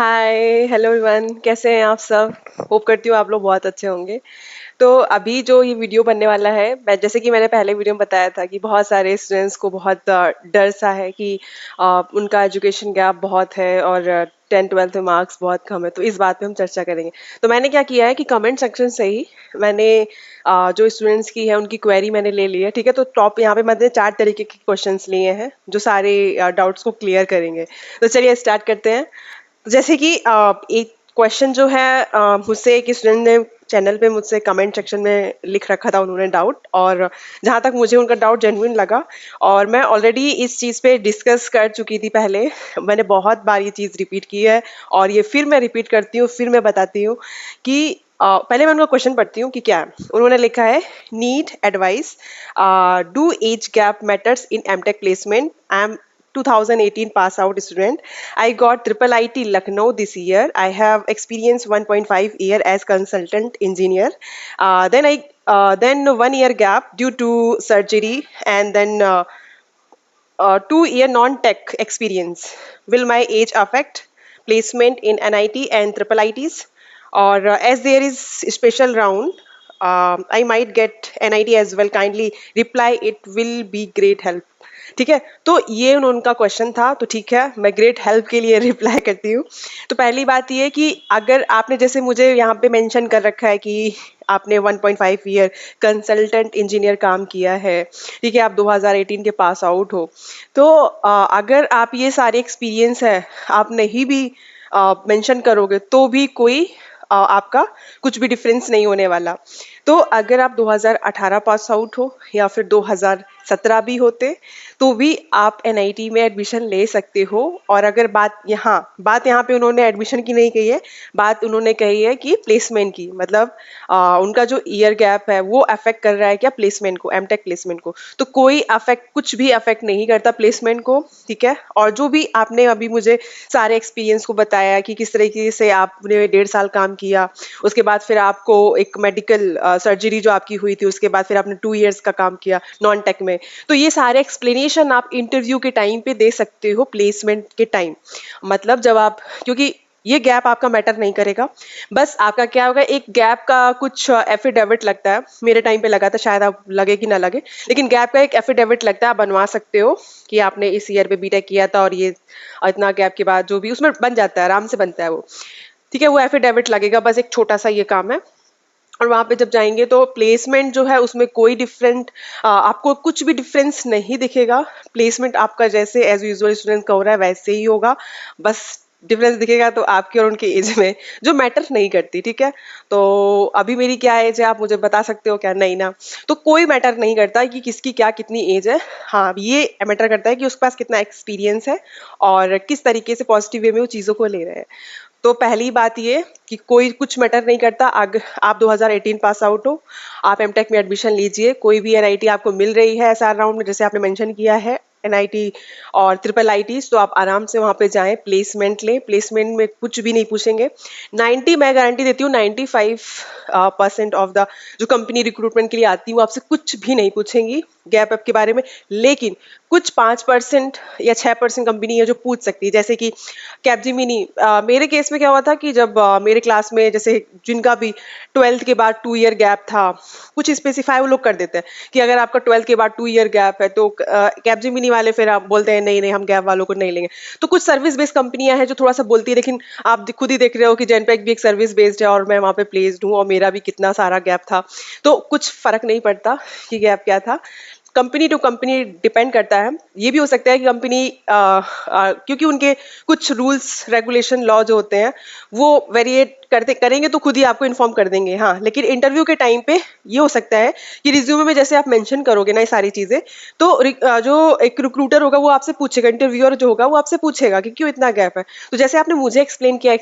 Hi hello everyone, कैसे हैं आप सब। होप करती हूँ आप लोग बहुत अच्छे होंगे। तो अभी जो ये वीडियो बनने वाला है, मैं जैसे कि मैंने पहले वीडियो में बताया था कि बहुत सारे स्टूडेंट्स को बहुत डर सा है कि उनका एजुकेशन गैप बहुत है और 10 12 में मार्क्स बहुत कम है। तो इस बात पे हम चर्चा करेंगे। तो मैंने क्या किया है कि कमेंट सेक्शन से ही मैंने जो स्टूडेंट्स की है उनकी क्वेरी मैंने ले ली है। ठीक है, तो टॉप यहाँ पे मैंने 4 तरीके के क्वेश्चंस लिए हैं जो सारे डाउट्स को क्लियर करेंगे। तो चलिए स्टार्ट करते हैं। जैसे कि एक क्वेश्चन जो है मुझसे एक स्टूडेंट ने चैनल पे मुझसे कमेंट सेक्शन में लिख रखा था उन्होंने डाउट, और जहाँ तक मुझे उनका डाउट जेन्युइन लगा, और मैं ऑलरेडी इस चीज़ पे डिस्कस कर चुकी थी पहले। मैंने बहुत बार ये चीज़ रिपीट की है और ये फिर मैं रिपीट करती हूँ, फिर मैं बताती हूँ कि पहले मैं उनका क्वेश्चन पढ़ती हूँ कि क्या है। उन्होंने लिखा है, need advice, do age gap matters in MTech placement. I am 2018 pass out student. I got triple IT Lucknow this year. I have experienced 1.5 year as consultant engineer. Then 1 year gap due to surgery, and then 2 year non-tech experience. Will my age affect placement in NIT and triple ITs? Or as there is special round, I might get NIT as well. Kindly reply. It will be great help. ठीक है, तो ये उनका question था। तो ठीक है, मैं ग्रेट हेल्प के लिए रिप्लाई करती हूँ। तो पहली बात ये कि अगर आपने जैसे मुझे यहाँ पे मेंशन कर रखा है कि आपने 1.5 ईयर कंसल्टेंट इंजीनियर काम किया है, ठीक है, आप 2018 के पास आउट हो, तो अगर आप ये सारे एक्सपीरियंस है आप नहीं भी मेंशन करोगे तो भी कोई आपका कुछ भी डिफरेंस नहीं होने वाला। तो अगर आप 2018 पास आउट हो या फिर 2017 भी होते तो भी आप एनआईटी में एडमिशन ले सकते हो। और अगर बात यहाँ पे उन्होंने एडमिशन की नहीं कही है, बात उन्होंने कही है कि प्लेसमेंट की, मतलब उनका जो ईयर गैप है वो अफेक्ट कर रहा है क्या प्लेसमेंट को, एमटेक प्लेसमेंट को। तो कोई अफेक्ट, कुछ भी अफेक्ट नहीं करता प्लेसमेंट को। ठीक है, और जो भी आपने अभी मुझे सारे एक्सपीरियंस को बताया कि किस तरीके से आपने 1.5 साल काम किया, उसके बाद फिर आपको एक मेडिकल सर्जरी जो आपकी हुई थी, उसके बाद फिर आपने 2 इयर्स का काम किया नॉन टेक में। तो ये सारे एक्सप्लेनेशन आप इंटरव्यू के टाइम पे दे सकते हो, प्लेसमेंट के टाइम। मतलब जब आप, क्योंकि ये गैप आपका मैटर नहीं करेगा। बस आपका क्या होगा, एक गैप का कुछ एफिडेविट लगता है, मेरे टाइम पे लगा था, शायद आप लगे कि ना लगे, लेकिन गैप का एक एफिडेविट लगता है, आप बनवा सकते हो कि आपने इस ईयर पे बीटेक किया था और ये इतना गैप के बाद जो भी उसमें बन जाता है, आराम से बनता है वो। ठीक है, वो एफिडेविट लगेगा, बस एक छोटा सा ये काम है। और वहां पे जब जाएंगे तो प्लेसमेंट जो है उसमें कोई आपको कुछ भी डिफरेंस नहीं दिखेगा। प्लेसमेंट आपका जैसे एज यूजुअल स्टूडेंट का हो रहा है वैसे ही होगा। बस डिफरेंस दिखेगा तो आपकी और उनकी एज में, जो मैटर नहीं करती। ठीक है, तो अभी मेरी क्या एज है आप मुझे बता सकते हो क्या? नहीं ना। तो कोई मैटर नहीं करता कि किसकी क्या कितनी एज है। हाँ, ये मैटर करता है कि उसके पास कितना एक्सपीरियंस है और किस तरीके से पॉजिटिव वे में वो चीज़ों को ले रहे हैं। तो पहली बात ये कि कोई कुछ मैटर नहीं करता। अगर आप 2018 पास आउट हो, आप एमटेक में एडमिशन लीजिए, कोई भी एनआईटी आपको मिल रही है एसआर राउंड में, जैसे आपने मेंशन किया है एनआईटी और ट्रिपल आईटी, तो आप आराम से वहां पे जाएं, प्लेसमेंट लें। प्लेसमेंट में कुछ भी नहीं पूछेंगे। 90, मैं गारंटी देती हूँ 95% ऑफ द जो कंपनी रिक्रूटमेंट के लिए आती है वो आपसे कुछ भी नहीं पूछेंगी गैप अप के बारे में। लेकिन कुछ 5% या 6% कंपनी है जो पूछ सकती है, जैसे कि कैपजिमिनी। मेरे केस में क्या हुआ था कि जब मेरे क्लास में जैसे जिनका भी 12th के बाद 2 ईयर गैप था, कुछ स्पेसिफाई वो लोग कर देते हैं कि अगर आपका 12th के बाद 2 ईयर गैप है तो कैपजिमिनी वाले फिर आप बोलते हैं नहीं नहीं हम गैप वालों को नहीं लेंगे। तो कुछ सर्विस बेस्ड कंपनियां हैं जो थोड़ा सा बोलती है, लेकिन आप खुद ही देख रहे हो कि जेनपैक भी एक सर्विस बेस्ड है और मैं वहां पे प्लेस्ड हूँ और मेरा भी कितना सारा गैप था। तो कुछ फर्क नहीं पड़ता कि गैप क्या था। कंपनी टू कंपनी डिपेंड करता है। ये भी हो सकता है कि कंपनी क्योंकि उनके कुछ रूल्स रेगुलेशन लॉ जो होते हैं वो वेरिएट करते करेंगे तो खुद ही आपको इन्फॉर्म कर देंगे। हाँ, लेकिन इंटरव्यू के टाइम पे ये हो सकता है कि रिज्यूमे में जैसे आप मेंशन करोगे ना ये सारी चीजें, तो जो एक रिक्रूटर होगा वो आपसे पूछेगा, इंटरव्यूअर जो होगा वो आपसे पूछेगा कि क्यों इतना गैप है। तो जैसे आपने मुझे एक्सप्लेन किया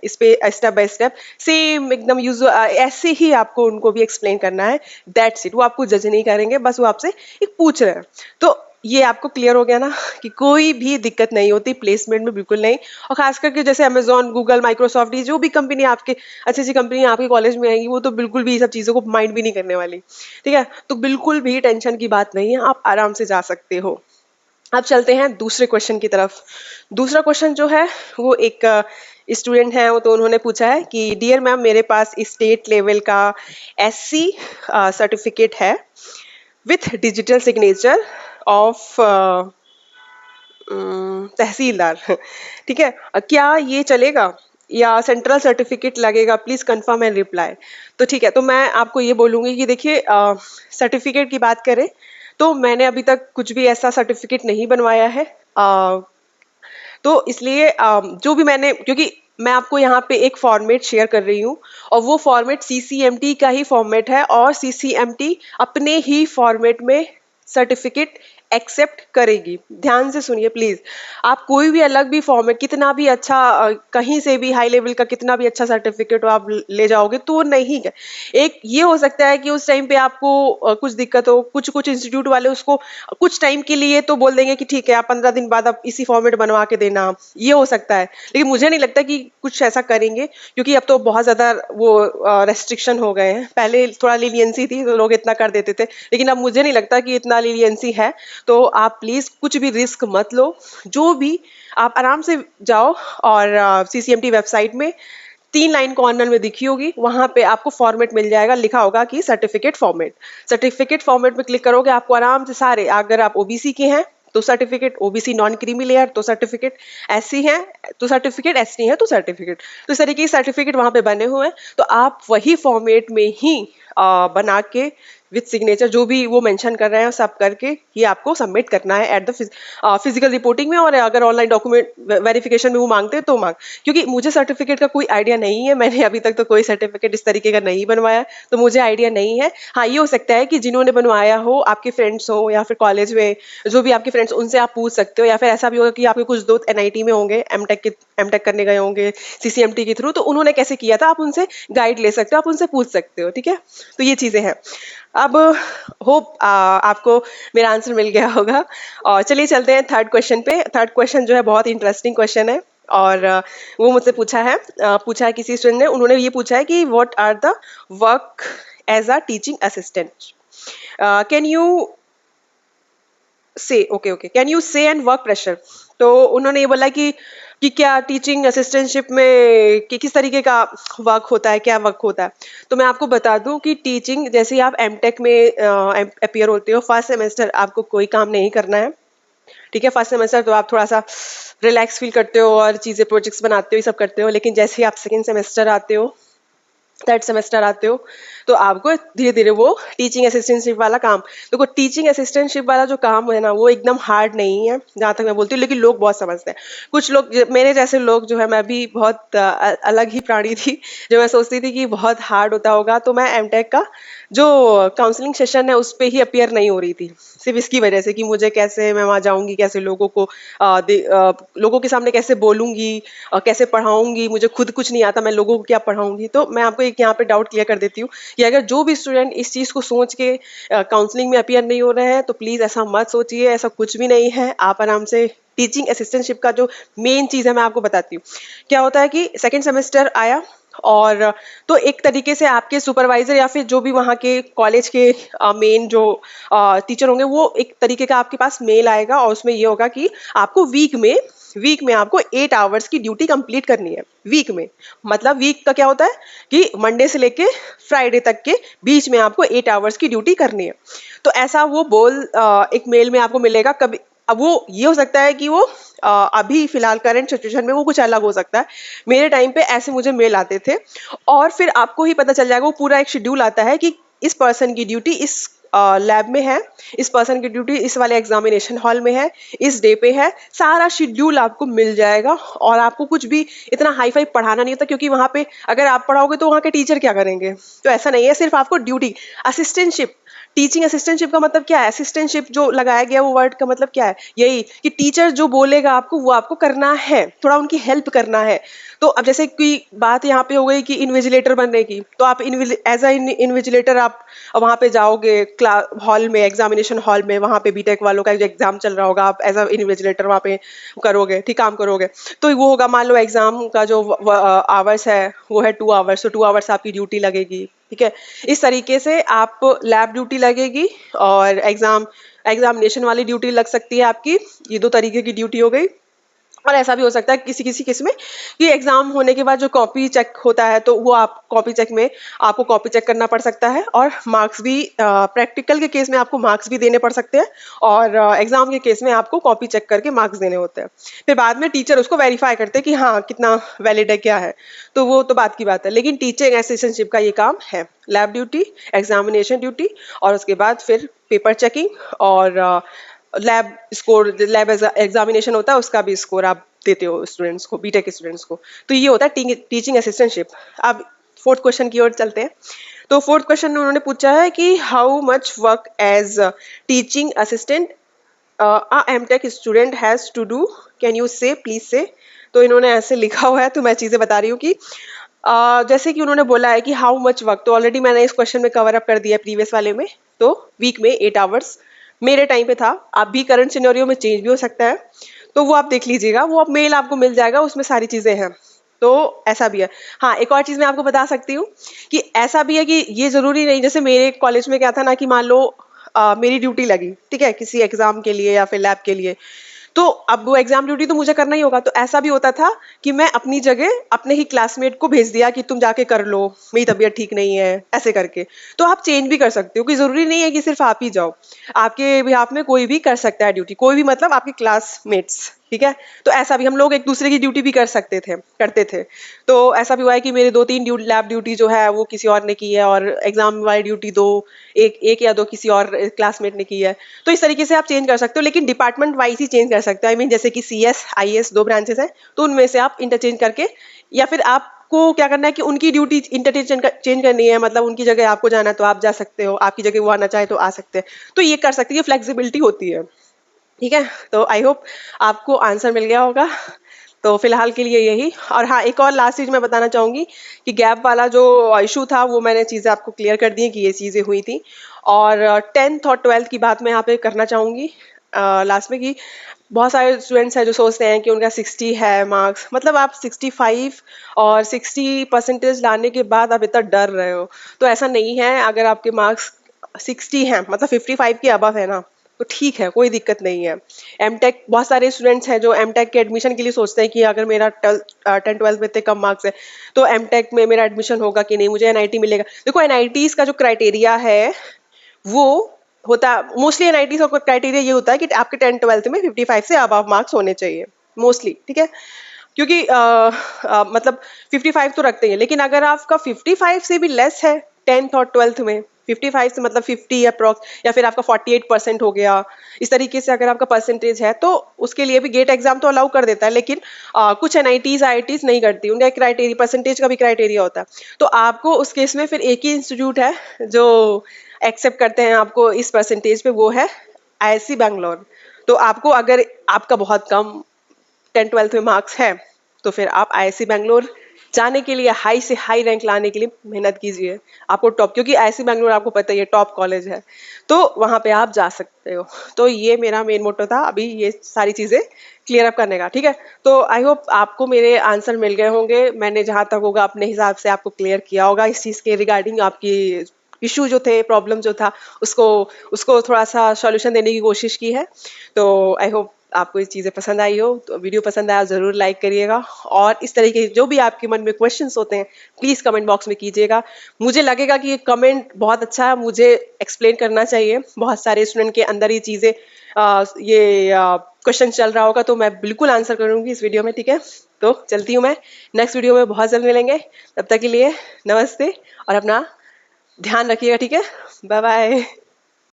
इस पे स्टेप बाय स्टेप, सेम एकदम यूज ऐसे ही आपको उनको भी एक्सप्लेन करना है। That's it. वो आपको जज नहीं करेंगे, बस वो आपसे एक पूछ रहे हैं। तो ये आपको क्लियर हो गया ना कि कोई भी दिक्कत नहीं होती प्लेसमेंट में, बिल्कुल नहीं। और खास करके जैसे अमेजोन, गूगल, माइक्रोसॉफ्ट, ये जो भी कंपनी आपके अच्छी अच्छी कंपनी आपके कॉलेज में आएंगी वो तो बिल्कुल भी ये सब चीज़ों को माइंड भी नहीं करने वाली। ठीक है, तो बिल्कुल भी टेंशन की बात नहीं है, आप आराम से जा सकते हो। अब चलते हैं दूसरे क्वेश्चन की तरफ। दूसरा क्वेश्चन जो है वो एक स्टूडेंट है, तो उन्होंने पूछा है कि डियर मैम, मेरे पास स्टेट लेवल का एससी सर्टिफिकेट है विथ डिजिटल सिग्नेचर ऑफ तहसीलदार। ठीक है, क्या ये चलेगा या सेंट्रल सर्टिफिकेट लगेगा? Please confirm and reply. तो ठीक है, तो मैं आपको ये बोलूंगी कि देखिए, सर्टिफिकेट की बात करें तो मैंने अभी तक कुछ भी ऐसा सर्टिफिकेट नहीं बनवाया है। तो इसलिए जो भी मैंने, क्योंकि मैं आपको यहाँ पे एक फॉर्मेट शेयर कर रही हूँ और वो फॉर्मेट सीसीएमटी का ही फॉर्मेट है, और सीसीएमटी अपने ही फॉर्मेट में सर्टिफिकेट एक्सेप्ट करेगी। ध्यान से सुनिए प्लीज। आप कोई भी अलग भी फॉर्मेट, कितना भी अच्छा कहीं से भी हाई लेवल का कितना भी अच्छा सर्टिफिकेट हो आप ले जाओगे तो वो नहीं है। एक ये हो सकता है कि उस टाइम पे आपको कुछ दिक्कत हो, कुछ कुछ इंस्टीट्यूट वाले उसको कुछ टाइम के लिए तो बोल देंगे कि ठीक है आप 15 दिन बाद आप इसी फॉर्मेट बनवा के देना, ये हो सकता है। लेकिन मुझे नहीं लगता कि कुछ ऐसा करेंगे, क्योंकि अब तो बहुत ज्यादा वो रेस्ट्रिक्शन हो गए हैं। पहले थोड़ा लीनियंसी थी तो लोग इतना कर देते थे, लेकिन अब मुझे नहीं लगता कि इतना लीनियंसी है। तो आप प्लीज कुछ भी रिस्क मत लो, जो भी आप आराम से जाओ और सीसीएमटी वेबसाइट में 3 लाइन कॉर्नर में दिखी होगी, वहां पे आपको फॉर्मेट मिल जाएगा, लिखा होगा कि सर्टिफिकेट फॉर्मेट। सर्टिफिकेट फॉर्मेट में क्लिक करोगे, आपको आराम से सारे, अगर आप ओबीसी के हैं तो certificate, OBC non creamy layer तो सर्टिफिकेट, एससी है तो सर्टिफिकेट, एसटी है तो सर्टिफिकेट, तो इस तरीके के सर्टिफिकेट वहां पे बने हुए हैं। तो आप वही फॉर्मेट में ही बना के विथ सिग्नेचर जो भी वो मेंशन कर रहे हैं सब करके ये आपको सबमिट करना है एट द फिजिकल रिपोर्टिंग में। और अगर ऑनलाइन डॉक्यूमेंट वेरिफिकेशन में वो मांगते हैं तो मांग, क्योंकि मुझे सर्टिफिकेट का कोई आइडिया नहीं है, मैंने अभी तक तो कोई सर्टिफिकेट इस तरीके का नहीं बनवाया, तो मुझे आइडिया नहीं है। हाँ, ये हो सकता है कि जिन्होंने बनवाया हो, आपके फ्रेंड्स हो या फिर कॉलेज में जो भी आपके फ्रेंड्स, उनसे आप पूछ सकते हो, या फिर ऐसा भी होगा कि आपके कुछ दोस्त एनआईटी में होंगे, एमटेक करने गए होंगे सीसीएमटी के थ्रू, तो उन्होंने कैसे किया था आप उनसे गाइड ले सकते हो, आप उनसे पूछ सकते हो। ठीक है, तो ये चीजें हैं। अब होप आपको मेरा आंसर मिल गया होगा, और चलिए चलते हैं थर्ड क्वेश्चन पे। थर्ड क्वेश्चन जो है बहुत इंटरेस्टिंग क्वेश्चन है, और वो मुझसे पूछा है किसी स्टूडेंट ने। उन्होंने ये पूछा है कि what are the work as a teaching assistant, can you say okay okay can you say and work pressure. तो उन्होंने ये बोला कि क्या टीचिंग असिस्टेंटशिप में किस तरीके का वर्क होता है, क्या वर्क होता है। तो मैं आपको बता दूं कि टीचिंग, जैसे ही आप एमटेक में अपियर होते हो, फर्स्ट सेमेस्टर आपको कोई काम नहीं करना है। ठीक है, फर्स्ट सेमेस्टर तो आप थोड़ा सा रिलैक्स फील करते हो और चीजें प्रोजेक्ट्स बनाते हो, ये सब करते हो। लेकिन जैसे ही आप सेकेंड सेमेस्टर आते हो, थर्ड सेमेस्टर आते हो, तो आपको धीरे धीरे वो टीचिंग असिस्टेंटशिप वाला काम, देखो टीचिंग असिस्टेंटशिप वाला जो काम है ना, वो एकदम हार्ड नहीं है जहाँ तक मैं बोलती हूँ, लेकिन लोग बहुत समझते हैं। कुछ लोग मेरे जैसे लोग जो है, मैं भी बहुत अलग ही प्राणी थी जो मैं सोचती थी कि बहुत हार्ड होता होगा, तो मैं एमटेक का जो काउंसलिंग सेशन है उस पे ही अपियर नहीं हो रही थी, सिर्फ इसकी वजह से कि मुझे कैसे मैं वहां जाऊंगी, कैसे लोगों को लोगों के सामने कैसे बोलूंगी, कैसे पढ़ाऊंगी, मुझे खुद कुछ नहीं आता, मैं लोगों को क्या पढ़ाऊंगी। तो मैं आपको एक यहाँ पे डाउट क्लियर कर देती हूँ कि अगर जो भी स्टूडेंट इस चीज को सोच के काउंसलिंग में अपियर नहीं हो रहे हैं, तो प्लीज ऐसा मत सोचिए, ऐसा कुछ भी नहीं है। आप आराम से टीचिंग असिस्टेंटशिप का जो मेन चीज है मैं आपको बताती हूँ। क्या होता है कि सेकेंड सेमेस्टर आया, और तो एक तरीके से आपके सुपरवाइजर या फिर जो भी वहाँ के कॉलेज के मेन जो टीचर होंगे, वो एक तरीके का आपके पास मेल आएगा, और उसमें ये होगा कि आपको वीक में आपको 8 आवर्स की ड्यूटी कंप्लीट करनी है। वीक में मतलब वीक का क्या होता है कि मंडे से लेके फ्राइडे तक के बीच में आपको 8 आवर्स की ड्यूटी करनी है। तो ऐसा वो एक मेल में आपको मिलेगा। कभी अब वो ये हो सकता है कि वो अभी फिलहाल करंट सिचुएशन में वो कुछ अलग हो सकता है। मेरे टाइम पे ऐसे मुझे मेल आते थे, और फिर आपको ही पता चल जाएगा, वो पूरा एक शेड्यूल आता है कि इस पर्सन की ड्यूटी इस लैब में है, इस पर्सन की ड्यूटी इस वाले एग्जामिनेशन हॉल में है, इस डे पे है। सारा शेड्यूल आपको मिल जाएगा, और आपको कुछ भी इतना हाई फाई पढ़ाना नहीं होता, क्योंकि वहां पे अगर आप पढ़ाओगे तो वहां के टीचर क्या करेंगे। तो ऐसा नहीं है, सिर्फ आपको ड्यूटी असिस्टेंटशिप। टीचिंग असिस्टेंटशिप का मतलब क्या है, असिस्टेंटशिप जो लगाया गया वो वर्ड का मतलब क्या है, यही कि टीचर जो बोलेगा आपको वो आपको करना है, थोड़ा उनकी हेल्प करना है। तो अब जैसे कोई बात यहाँ पे हो गई कि इन्विजिलेटर बनने की, तो आप एज अ इन्विजिलेटर आप वहां पे जाओगे क्लास हॉल में, एग्जामिनेशन हॉल में, वहां पे बीटेक वालों का जो एग्जाम चल रहा होगा, आप एज अ इन्विजिलेटर वहां पे करोगे, ठीक काम करोगे। तो वो होगा, मान लो एग्जाम का जो आवर्स है वो है 2 आवर्स, तो 2 आवर्स आपकी ड्यूटी लगेगी। ठीक है। इस तरीके से आप लैब ड्यूटी लगेगी और एग्जामिनेशन वाली ड्यूटी लग सकती है आपकी। ये 2 तरीके की ड्यूटी हो गई। और ऐसा भी हो सकता है किसी किसी केस में कि एग्जाम होने के बाद जो कॉपी चेक होता है तो वो आप कॉपी चेक में आपको कॉपी चेक करना पड़ सकता है, और मार्क्स भी प्रैक्टिकल के केस में आपको मार्क्स भी देने पड़ सकते हैं, और एग्जाम के केस में आपको कॉपी चेक करके मार्क्स देने होते हैं। फिर बाद में टीचर उसको वेरीफाई करते हैं कि हाँ कितना वैलिड है, क्या है। तो वो तो बात की बात है, लेकिन टीचिंग असिस्टेंटशिप का ये काम है, लैब ड्यूटी, एग्जामिनेशन ड्यूटी, और उसके बाद फिर पेपर चेकिंग, और लैब स्कोर, लैब एग्जामिनेशन होता है उसका भी स्कोर आप देते हो स्टूडेंट्स को, बीटेक स्टूडेंट्स को। तो ये होता है टीचिंग असिस्टेंटशिप। अब फोर्थ क्वेश्चन की ओर चलते हैं। तो फोर्थ क्वेश्चन में उन्होंने पूछा है कि how much work as teaching assistant a MTech student has to do, can you say, please say. तो इन्होंने ऐसे लिखा हुआ है, तो मैं चीजें बता रही हूँ कि जैसे कि उन्होंने बोला है कि हाउ मच वर्क, तो ऑलरेडी मैंने इस क्वेश्चन में कवर अप कर दिया प्रीवियस वाले में। तो वीक में 8 आवर्स मेरे टाइम पे था, आप भी करंट सिनेरियो में चेंज भी हो सकता है, तो वो आप देख लीजिएगा, वो आप मेल आपको मिल जाएगा, उसमें सारी चीजें हैं। तो ऐसा भी है। हाँ, एक और चीज मैं आपको बता सकती हूँ कि ऐसा भी है कि ये जरूरी नहीं, जैसे मेरे कॉलेज में क्या था ना कि मान लो मेरी ड्यूटी लगी, ठीक है, किसी एग्जाम के लिए या फिर लैब के लिए, तो अब वो एग्जाम ड्यूटी तो मुझे करना ही होगा। तो ऐसा भी होता था कि मैं अपनी जगह अपने ही क्लासमेट को भेज दिया कि तुम जाके कर लो, मेरी तबीयत ठीक नहीं है, ऐसे करके। तो आप चेंज भी कर सकते हो, कि जरूरी नहीं है कि सिर्फ आप ही जाओ, आपके बिहाफ में कोई भी कर सकता है ड्यूटी, कोई भी मतलब आपके क्लासमेट्स, ठीक है। तो ऐसा भी हम लोग एक दूसरे की ड्यूटी भी करते थे। तो ऐसा भी हुआ है कि मेरे 2-3 लैब ड्यूटी जो है वो किसी और ने की है, और एग्जाम वाली ड्यूटी एक एक या 2 किसी और क्लासमेट ने की है। तो इस तरीके से आप चेंज कर सकते हो, लेकिन डिपार्टमेंट वाइज ही चेंज कर सकते हो। आई मीन जैसे कि CS IS 2 ब्रांचेस हैं, तो उनमें से आप इंटरचेंज करके, या फिर आपको क्या करना है कि उनकी ड्यूटी चेंज करनी है, मतलब उनकी जगह आपको जाना है तो आप जा सकते हो, आपकी जगह वो आना चाहे तो आ सकते हैं। तो ये कर सकते हैं, ये फ्लेक्सिबिलिटी होती है, ठीक है। तो आई होप आपको आंसर मिल गया होगा। तो फिलहाल के लिए यही। और हाँ, एक और लास्ट चीज मैं बताना चाहूंगी कि गैप वाला जो इशू था वो मैंने चीजें आपको क्लियर कर दी हैं कि ये चीजें हुई थी। और 10th और 12th की बात मैं यहाँ पे करना चाहूंगी लास्ट में, कि बहुत सारे स्टूडेंट्स हैं जो सोचते हैं कि उनका 60 है मार्क्स, मतलब आप 65 और 60% लाने के बाद आप इतना डर रहे हो, तो ऐसा नहीं है। अगर आपके मार्क्स 60 हैं, मतलब 55 के अबव है ना, तो ठीक है, कोई दिक्कत नहीं है। एमटेक, बहुत सारे स्टूडेंट्स हैं जो एमटेक के एडमिशन के लिए सोचते हैं कि अगर मेरा 10-12 में इतने कम मार्क्स है तो एमटेक में मेरा एडमिशन होगा कि नहीं, मुझे एनआईटी मिलेगा। देखो, एनआईटीज का जो क्राइटेरिया है वो होता है मोस्टली, एनआईटी का क्राइटेरिया ये होता है कि आपके 10-12 में 55 से अबव मार्क्स होने चाहिए मोस्टली, ठीक है। क्योंकि मतलब 55 तो रखते हैं, लेकिन अगर आपका 55 से भी लेस है 10th और 12th में, 55 से मतलब 50 अप्रॉक्स, या फिर आपका 48% हो गया, इस तरीके से अगर आपका परसेंटेज है, तो उसके लिए भी गेट एग्जाम तो अलाउ कर देता है, लेकिन कुछ एनआईटीज आईआईटीज नहीं करती, उनका क्राइटेरिया परसेंटेज का भी क्राइटेरिया होता है। तो आपको उस केस में फिर एक ही इंस्टीट्यूट है जो एक्सेप्ट करते हैं आपको इस परसेंटेज पे, वो है IISc बैंगलोर। तो आपको अगर आपका बहुत कम 10-12 में मार्क्स है, तो फिर आप IISc बैंगलोर जाने के लिए, हाई से हाई रैंक लाने के लिए मेहनत कीजिए। आपको टॉप, क्योंकि IISc बैंगलोर आपको पता ही है टॉप कॉलेज है, तो वहां पे आप जा सकते हो। तो ये मेरा मेन मोटो था अभी ये सारी चीजें क्लियर अप करने का, ठीक है। तो आई होप आपको मेरे आंसर मिल गए होंगे, मैंने जहां तक होगा अपने हिसाब से आपको क्लियर किया होगा इस चीज के रिगार्डिंग। आपकी इशू जो थे, प्रॉब्लम जो था, उसको उसको थोड़ा सा सॉल्यूशन देने की कोशिश की है। तो आई होप आपको ये चीज़ें पसंद आई हो। तो वीडियो पसंद आया ज़रूर लाइक करिएगा, और इस तरीके के जो भी आपके मन में क्वेश्चंस होते हैं प्लीज़ कमेंट बॉक्स में कीजिएगा। मुझे लगेगा कि ये कमेंट बहुत अच्छा है, मुझे एक्सप्लेन करना चाहिए, बहुत सारे स्टूडेंट के अंदर ये चीज़ें ये क्वेश्चन चल रहा होगा, तो मैं बिल्कुल आंसर करूंगी इस वीडियो में, ठीक है। तो चलती हूँ मैं, नेक्स्ट वीडियो में बहुत जल्द मिलेंगे, तब तक के लिए नमस्ते, और अपना ध्यान रखिएगा, ठीक है। Bye bye.